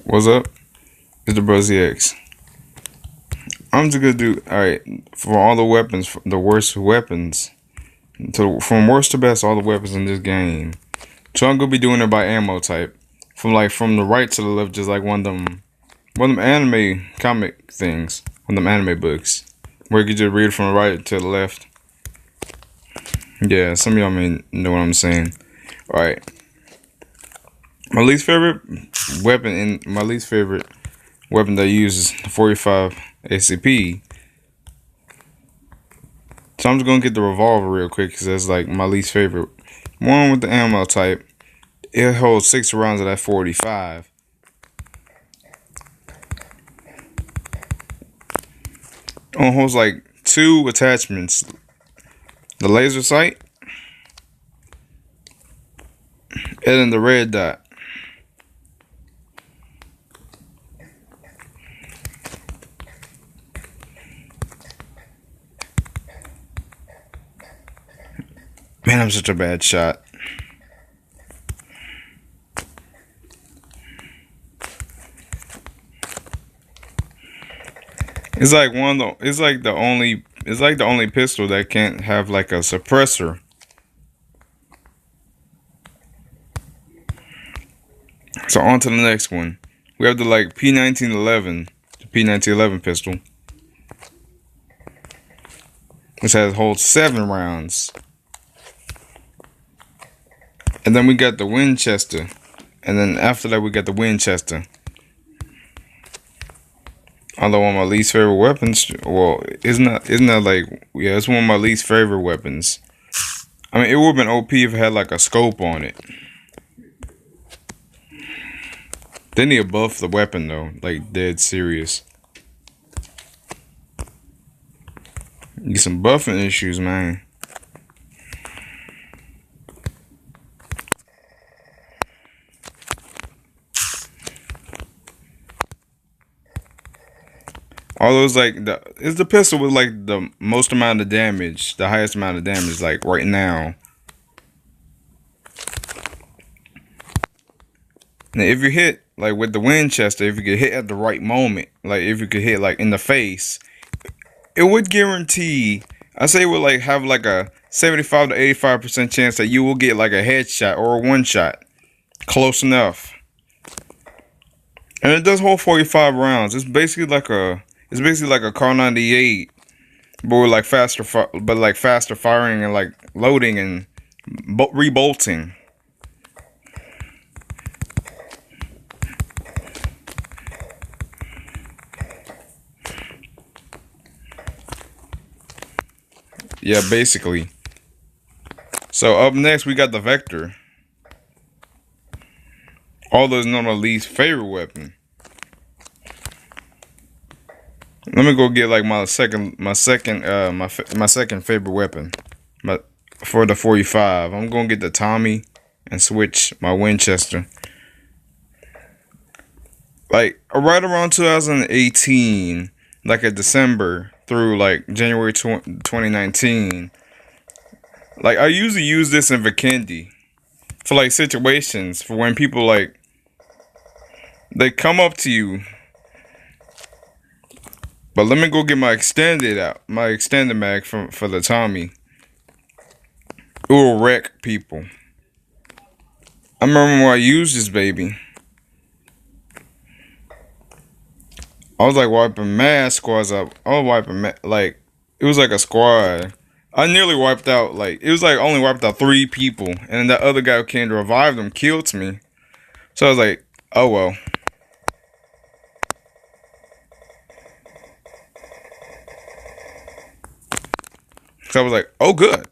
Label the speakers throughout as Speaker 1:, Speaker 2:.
Speaker 1: What's up? It's the Bro ZX. I'm just gonna do alright for all the weapons, the worst weapons, from worst to best, all the weapons in this game. So I'm gonna be doing it by ammo type, from the right to the left, just like one of them anime comic things, one of them anime books, where you can just read from the right to the left. Yeah, some of y'all may know what I'm saying. Alright, my least favorite weapon that uses the 45 ACP. So I'm just gonna get the revolver real quick because that's like my least favorite one with the ammo type. It holds 6 rounds of that 45. It holds like 2 attachments: the laser sight and then the red dot. Man, I'm such a bad shot. It's like the only pistol that can't have like a suppressor. So on to the next one. We have the like P1911, the P1911 pistol, which holds 7 rounds. And then we got the Winchester, and then after that we got the Winchester. Although one of my least favorite weapons, well, isn't that like, yeah, it's one of my least favorite weapons. I mean, it would have been OP if it had like a scope on it. They need to buff the weapon though, like dead serious. Get some buffing issues, man. All those it's the pistol with like the most amount of damage, the highest amount of damage, like right now. Now, if you hit like with the Winchester, if you could hit at the right moment, like if you could hit like in the face, it would guarantee. I say it would like have like a 75 to 85% chance that you will get like a headshot or a one shot, close enough. And it does hold 45 rounds. It's basically like a Car 98, but with like faster firing and like loading and rebolting. Yeah, basically. So up next we got the Vector. Although it's not my least favorite weapon. Let me go get like my second favorite weapon. For the 45, I'm gonna get the Tommy and switch my Winchester. Like right around 2018, like at December through like January 2019. Like I usually use this in Vikendi for like situations for when people like they come up to you. But let me go get my extended mag for the Tommy. It will wreck people. I remember when I used this baby, I was like wiping mad squads up. I was wiping like it was like a squad. I nearly wiped out it was like only wiped out 3 people, and then that other guy who came to revive them killed me. So I was like, oh well. So I was like, oh good.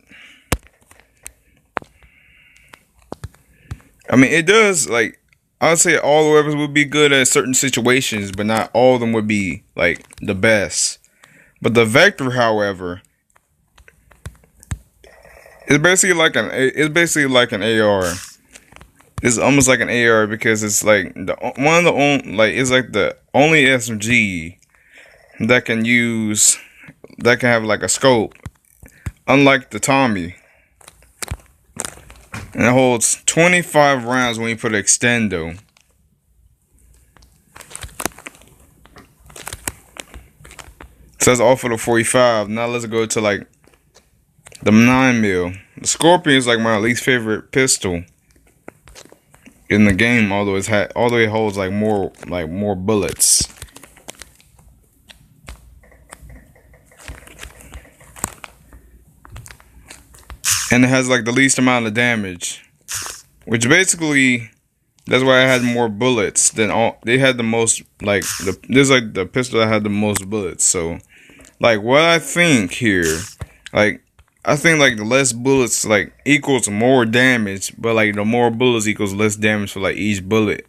Speaker 1: I mean, it does like I would say all the weapons would be good at certain situations, but not all of them would be like the best. But the Vector, however, it's basically like an AR. It's almost like an AR because it's like it's like the only SMG that can have like a scope, unlike the Tommy. And it holds 25 rounds when you put an extendo. So that's all for the 45. Now let's go to like the 9mm. The Scorpion is like my least favorite pistol in the game, although it holds like more bullets. And it has like the least amount of damage, which basically that's why I had more bullets than all. They had the most like this is like the pistol that had the most bullets. So like what I think here, like I think like the less bullets like equals more damage, but like the more bullets equals less damage for like each bullet.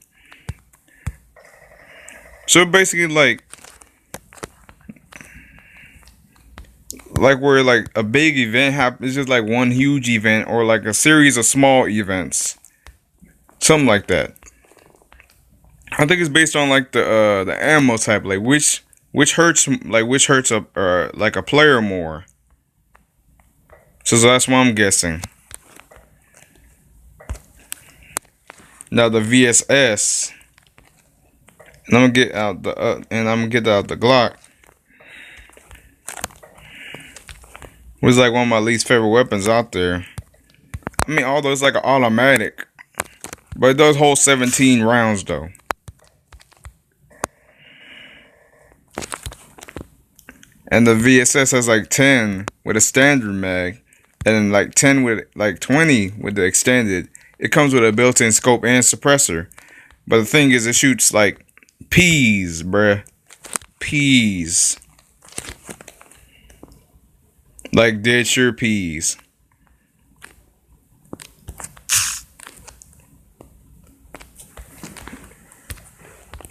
Speaker 1: So basically like where like a big event happens, it's just like one huge event or like a series of small events, something like that. I think it's based on like the ammo type, like which hurts like a player more. So that's what I'm guessing. Now the VSS, and I'm gonna get out the Glock. Was like one of my least favorite weapons out there. I mean, although it's like an automatic, but it does hold 17 rounds though. And the VSS has like 10 with a standard mag, and then like 10 with like 20 with the extended. It comes with a built-in scope and suppressor. But the thing is, it shoots like peas, bruh. Peas. Like dead sure peas.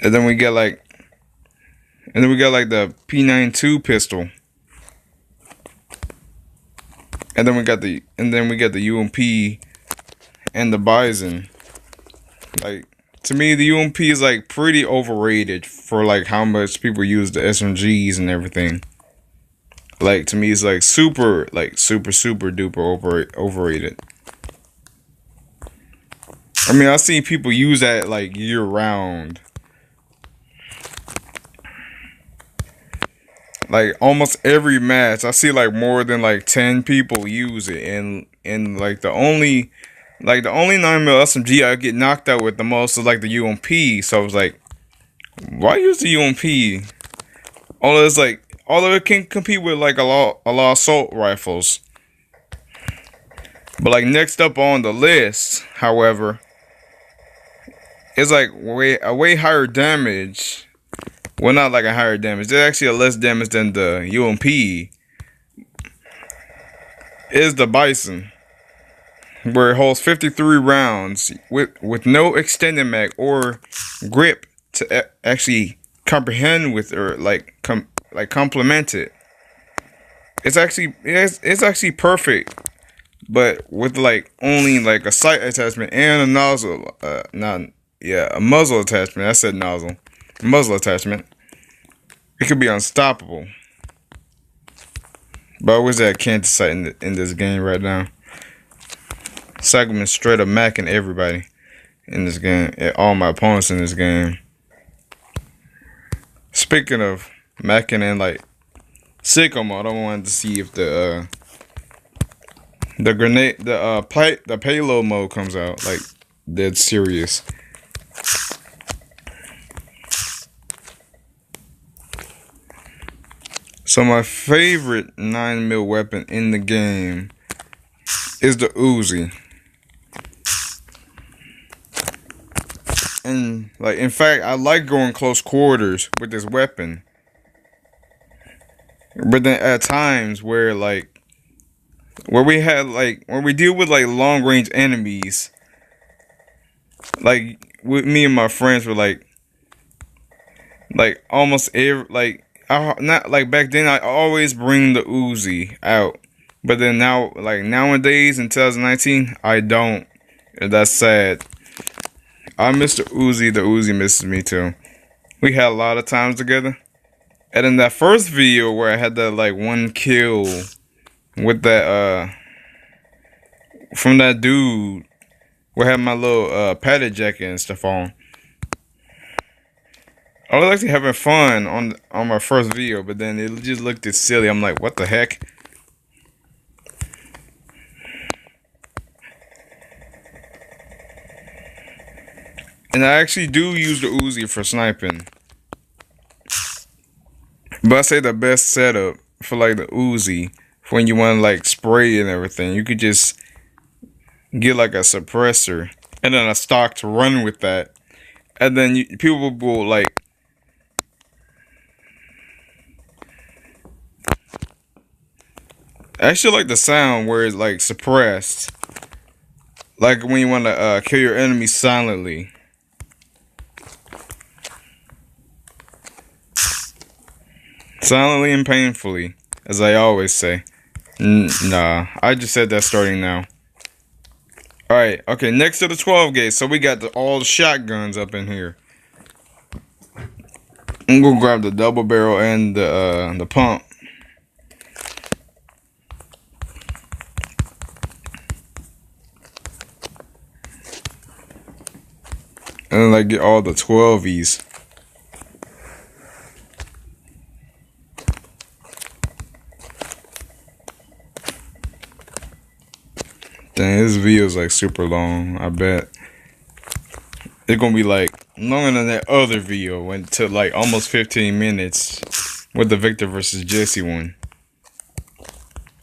Speaker 1: And then we got like the P92 pistol. And then we got the UMP and the Bison. Like to me the UMP is like pretty overrated for like how much people use the SMGs and everything. Like to me it's like super duper overrated. I mean, I've seen people use that like year round. Like almost every match, I see like more than like 10 people use it, and like the only 9mm SMG I get knocked out with the most is like the UMP. So I was like, why use the UMP? Although it can compete with like a lot of assault rifles. But like next up on the list, however, is like a way higher damage. Well, not like a higher damage. There's actually a less damage than the UMP. Is the Bison, where it holds 53 rounds with no extended mag or grip to actually comprehend with or like complement it. It's actually perfect, but with like only like a sight attachment and a nozzle, a muzzle attachment. I said nozzle. Muzzle attachment. It could be unstoppable. But I wish that I can't decide in this game right now. Cycleman straight up macking everybody in this game. All my opponents in this game. Speaking of macking and like sicko mode, I wanted to see if the payload mode comes out, like dead serious. So my favorite 9mm weapon in the game is the Uzi. And like in fact, I like going close quarters with this weapon. But then at times where we deal with like long range enemies, like with me and my friends were like almost every not like back then I always bring the Uzi out, but then now like nowadays in 2019 I don't, and that's sad. I miss the Uzi. The Uzi misses me too. We had a lot of times together, and in that first video where I had that like one kill with that from that dude, where I had my little padded jacket and stuff on. I was actually having fun on my first video, but then it just looked silly. I'm like, what the heck? And I actually do use the Uzi for sniping. But I say the best setup for like the Uzi for when you want to like spray and everything. You could just get like a suppressor and then a stock to run with that. And then people will like I actually like the sound where it's like suppressed. Like when you want to kill your enemy silently. Silently and painfully, as I always say. Nah, I just said that starting now. Alright, okay, next to the 12 gauge, so we got all the shotguns up in here. I'm gonna grab the double barrel and the pump. And then like get all the 12s. Dang, this video is like super long, I bet. It's gonna be like longer than that other video went to like almost 15 minutes with the Victor versus Jesse one.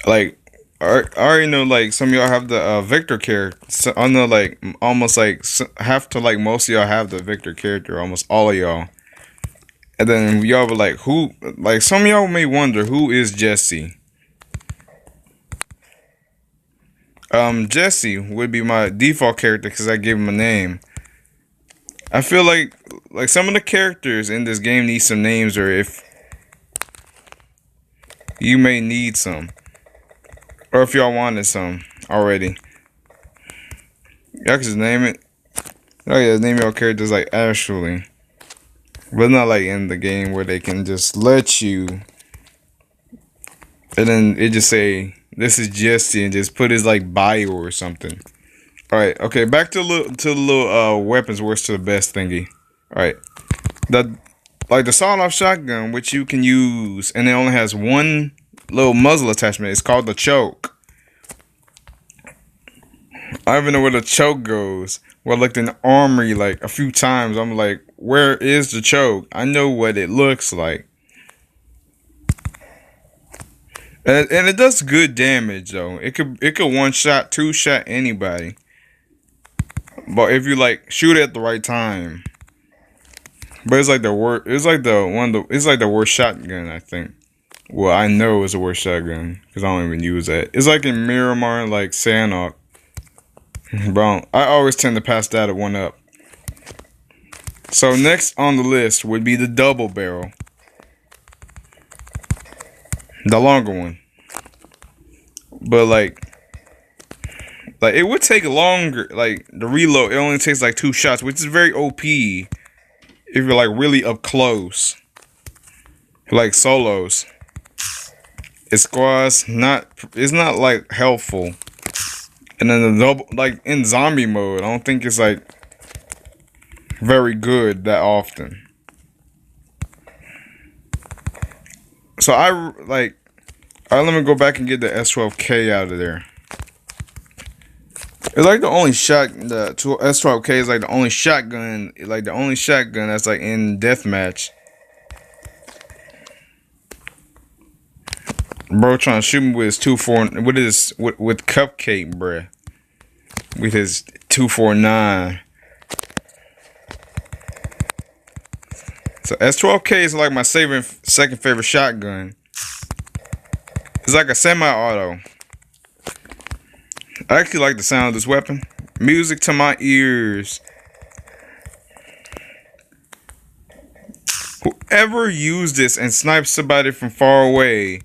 Speaker 1: Like, I already know like some of y'all have the Victor character. So I know like almost like have to like most of y'all have the Victor character, almost all of y'all. And then y'all were like, who? Like some of y'all may wonder who is Jesse. Jesse would be my default character because I gave him a name. I feel like some of the characters in this game need some names, or if you may need some, or if y'all wanted some already, y'all can just name it. Oh yeah, name your characters like Ashley, but not like in the game where they can just let you, and then it just say this is Jesse and just put his like bio or something. All right, okay, back to the little weapons worst to the best thingy. All right, the sawed-off shotgun, which you can use, and it only has one little muzzle attachment. It's called the choke. I don't even know where the choke goes. Well, I looked in the armory like a few times. I'm like, where is the choke? I know what it looks like. And it does good damage though. It could one shot, two shot anybody. But if you like shoot it at the right time. But it's like the worst. It's like the worst shotgun, I think. Well, I know it's the worst shotgun because I don't even use that. It's like in Miramar, like Sanok. Bro, I always tend to pass that at one up. So next on the list would be the double barrel. The longer one. But like it would take longer, like the reload, it only takes like 2 shots, which is very OP if you're like really up close. Like solos. It squads, it's not like helpful. And then the double, like in zombie mode, I don't think it's like very good that often. So alright, let me go back and get the S12K out of there. It's like the only the S12K is like the only shotgun, that's like in deathmatch. Bro trying to shoot me with his 2.4, with Cupcake, bruh. With his 2.49. So S12K is like my second favorite shotgun. It's like a semi-auto. I actually like the sound of this weapon. Music to my ears. Whoever used this and sniped somebody from far away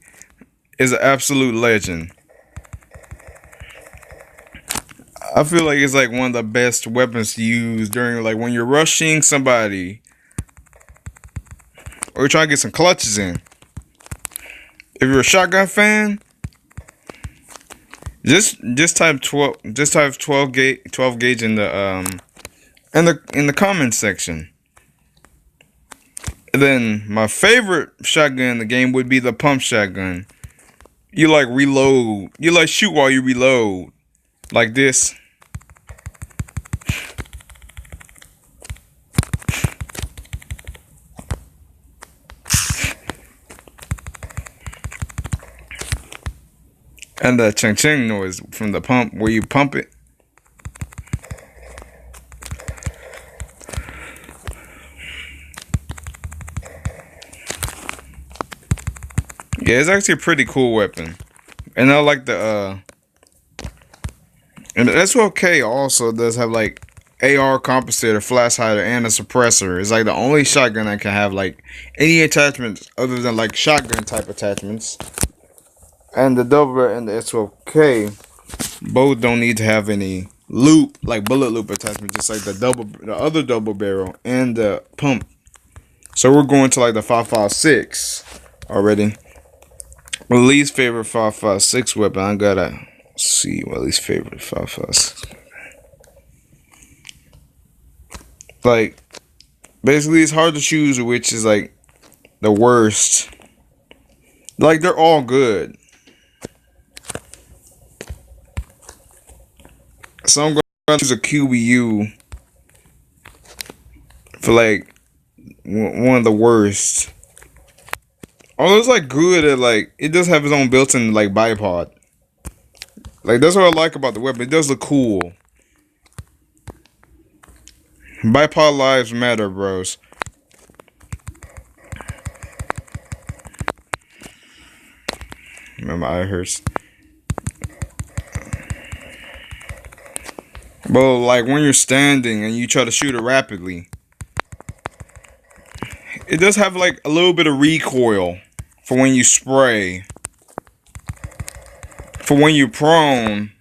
Speaker 1: is an absolute legend. I feel like it's like one of the best weapons to use during like when you're rushing somebody or you're trying to get some clutches in. If you're a shotgun fan, just type 12 gauge in the comment section. And then my favorite shotgun in the game would be the pump shotgun. You like reload. You like shoot while you reload. Like this. And the ching ching noise from the pump where you pump it. Yeah, it's actually a pretty cool weapon. And I like the and the S12K also does have like AR compensator, flash hider, and a suppressor. It's like the only shotgun that can have like any attachments other than like shotgun type attachments. And the double and the S12K both don't need to have any loop, like bullet loop attachment, just like the other double barrel and the pump. So we're going to like the 5.56 already. My least favorite 5.56 weapon. I gotta see my least favorite 5.56. Like, basically, it's hard to choose which is like the worst. Like, they're all good. So I'm gonna choose a QBU for like one of the worst. Although it's like good at like it does have its own built-in like bipod. Like that's what I like about the weapon. It does look cool. Bipod lives matter, bros. My eye hurts. But like when you're standing and you try to shoot it rapidly, it does have like a little bit of recoil for when you spray. For when you're prone,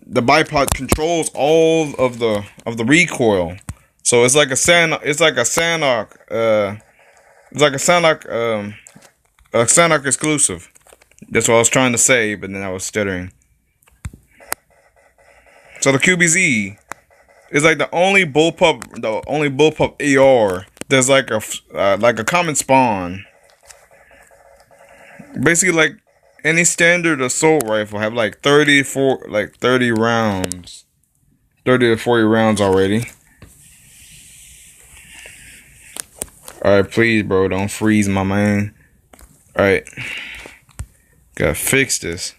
Speaker 1: the bipod controls all of the recoil. So it's like a Sanok, a Sanok exclusive. That's what I was trying to say, but then I was stuttering. So the QBZ is like the only bullpup AR. There's like a common spawn. Basically, like any standard assault rifle have like 30 rounds, 30 to 40 rounds already. All right, please, bro, don't freeze, my man. All right, gotta fix this.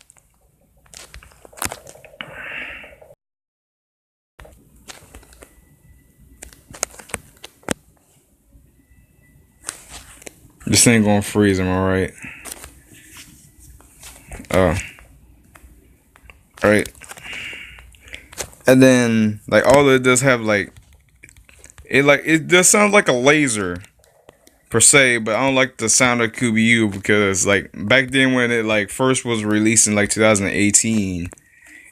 Speaker 1: This ain't gonna freeze, am I right? Oh. Alright. And then like all it does have like it does sound like a laser per se, but I don't like the sound of QBU because like back then when it like first was released in like 2018,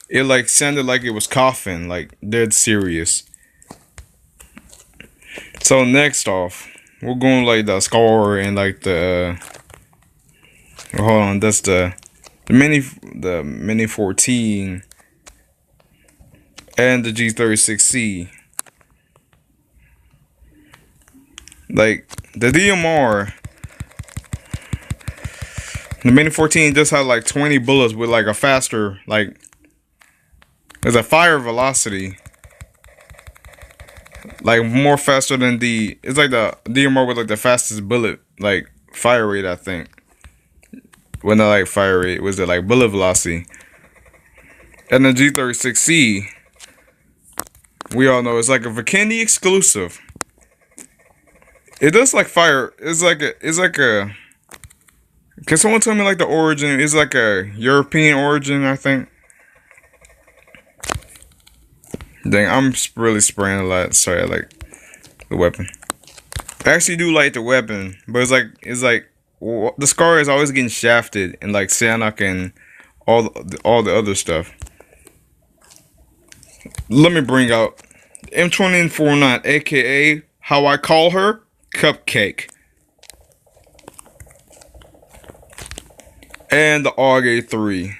Speaker 1: it like sounded like it was coughing, like dead serious. So next off, we're going like the Scar and like the hold on, that's the Mini 14 and the G36C. Like the DMR, the Mini 14 just has like 20 bullets with like a faster, like there's a fire velocity, like more faster than it's like the DMR with like the fastest bullet like fire rate, I think. Well, not like fire rate, was it like bullet velocity? And the G36C, we all know it's like a Vikendi exclusive. It does like fire. It's like a. Can someone tell me like the origin? It's like a European origin, I think. Dang, I'm really spraying a lot. Sorry, I like the weapon. I actually do like the weapon, but it's like the Scar is always getting shafted in like Sanok and all the other stuff. Let me bring out M2049, aka how I call her, Cupcake. And the AUG A3.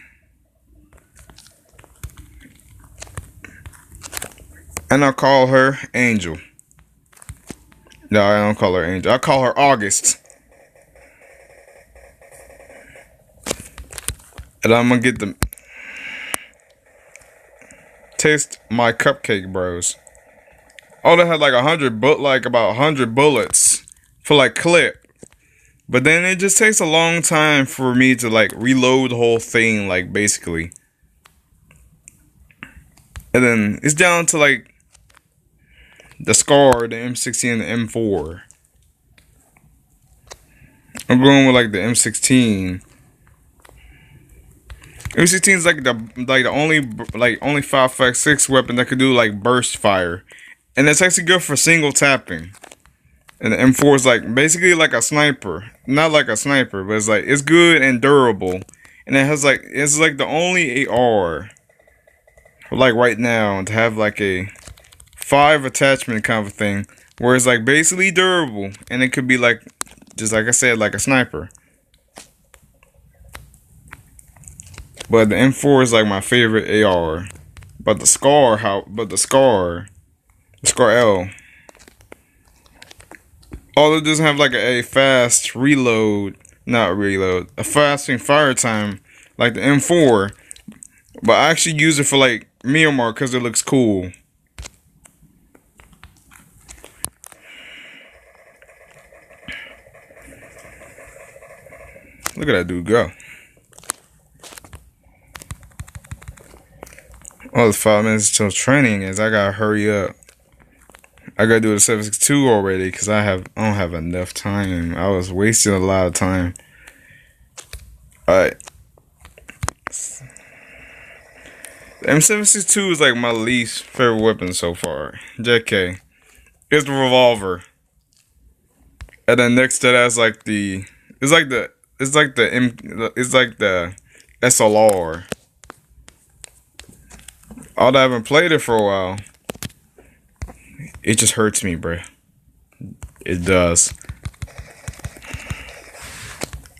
Speaker 1: And I call her Angel. No, I don't call her Angel. I call her August. And I'm gonna get the taste my cupcake, bros. Oh, they had like about 100 bullets for like clip. But then it just takes a long time for me to like reload the whole thing, like basically. And then it's down to like the Scar, the M16, and the M4. I'm going with like the M16. M16 is like the only 5.56 weapon that could do like burst fire, and it's actually good for single tapping. And the M4 is like basically like a sniper, not like a sniper, but it's good and durable, and it's like the only AR like right now to have like a 5 attachment kind of a thing, where it's like basically durable, and it could be like just like I said, like a sniper. But the M4 is like my favorite AR. But the Scar L, although it doesn't have like a fast a fasting fire time like the M4, but I actually use it for like Myanmar because it looks cool. Look at that dude go. Oh, it's 5 minutes till training is. I gotta hurry up. I gotta do the 762 already because I don't have enough time. I was wasting a lot of time. Alright. The M762 is like my least favorite weapon so far. JK. It's the revolver. And then next to that's like the SLR. Although I haven't played it for a while, it just hurts me, bruh. It does.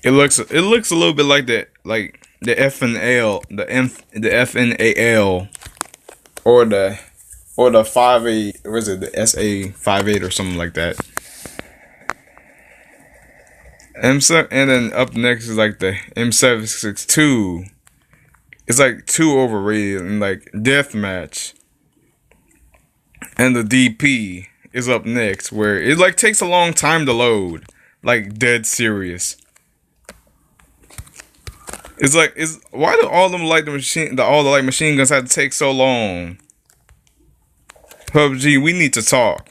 Speaker 1: It looks a little bit like the FNL, the FNAL, or the 5.8. What is it? The SA 5.8 or something like that. And then up next is like the M762. It's like too overrated and like deathmatch. And the DP is up next, where it like takes a long time to load, like dead serious. It's why do all them like all the like machine guns have to take so long? PUBG, we need to talk.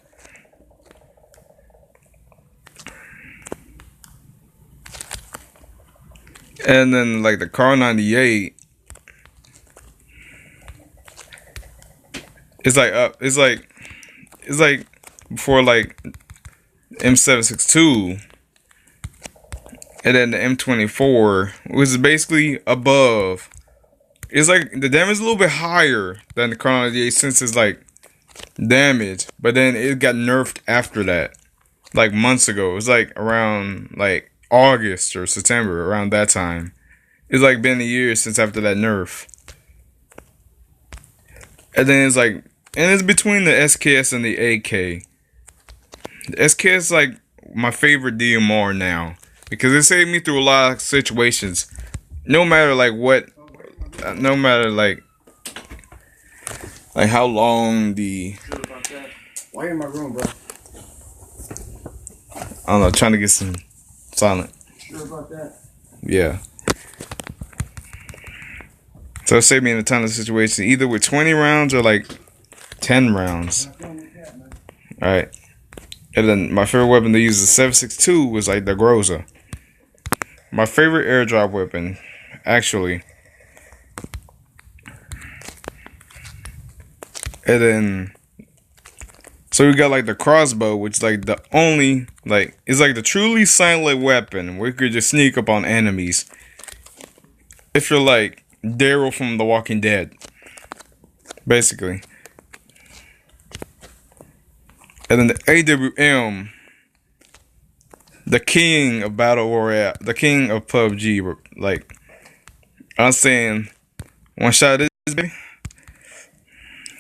Speaker 1: And then like the Car 98. It's like before like M762, and then the M24, which is basically above. It's like the damage is a little bit higher than the Car 98 since it's like damage, but then it got nerfed after that, like months ago. It was like around like August or September, around that time. It's like been a year since after that nerf. And then it's between the SKS and the AK. The SKS is like my favorite DMR now because it saved me through a lot of situations. No matter like what, no matter like how long the.
Speaker 2: Why are you in my room, bro?
Speaker 1: I don't know, trying to get some silent.
Speaker 2: Sure about that?
Speaker 1: Yeah. So it saved me in a ton of situations, either with 20 rounds or like 10 rounds. Alright. And then my favorite weapon to use, the 762, was like the Groza. My favorite airdrop weapon, actually. And then, so we got like the crossbow, which is like the only, like, it's like the truly silent weapon where you could just sneak up on enemies. If you're like Daryl from The Walking Dead, basically. And then the AWM, the king of Battle Royale, the king of PUBG. Like, I'm saying, one shot of this, baby.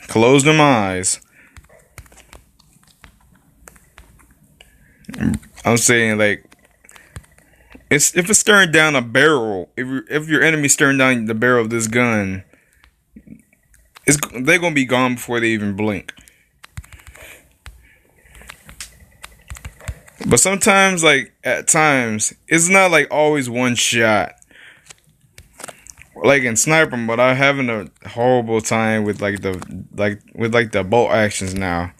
Speaker 1: Close them eyes. I'm saying like if it's staring down a barrel, if your enemy's staring down the barrel of this gun, they're gonna be gone before they even blink. But sometimes, like at times, it's not like always one shot. Like in sniper mode, I'm having a horrible time with the bolt actions now.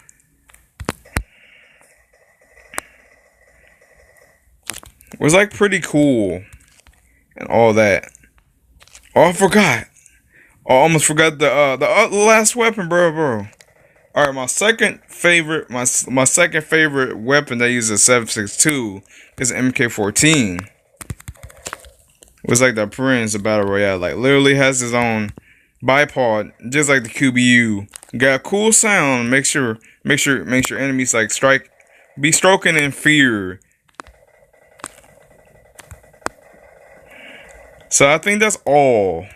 Speaker 1: It was like pretty cool and all that. Oh, I forgot. I almost forgot the last weapon, bro. All right, my second favorite weapon that uses 7.62 is MK14. It was like the Prince of Battle Royale. Like literally has his own bipod, just like the QBU. Got a cool sound. Make sure enemies like be stroking in fear. So I think that's all.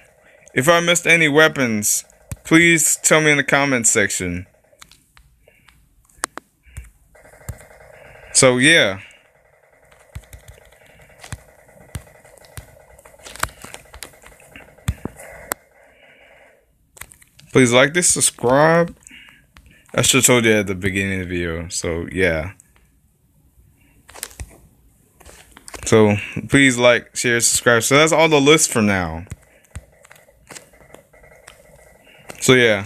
Speaker 1: If I missed any weapons, please tell me in the comments section. So yeah. Please like this, subscribe. I should have told you at the beginning of the video. So yeah. So please like, share, subscribe. So that's all the list for now. So yeah.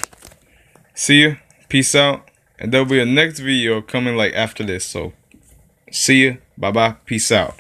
Speaker 1: See you. Peace out. And there'll be a next video coming like after this. So see you. Bye bye. Peace out.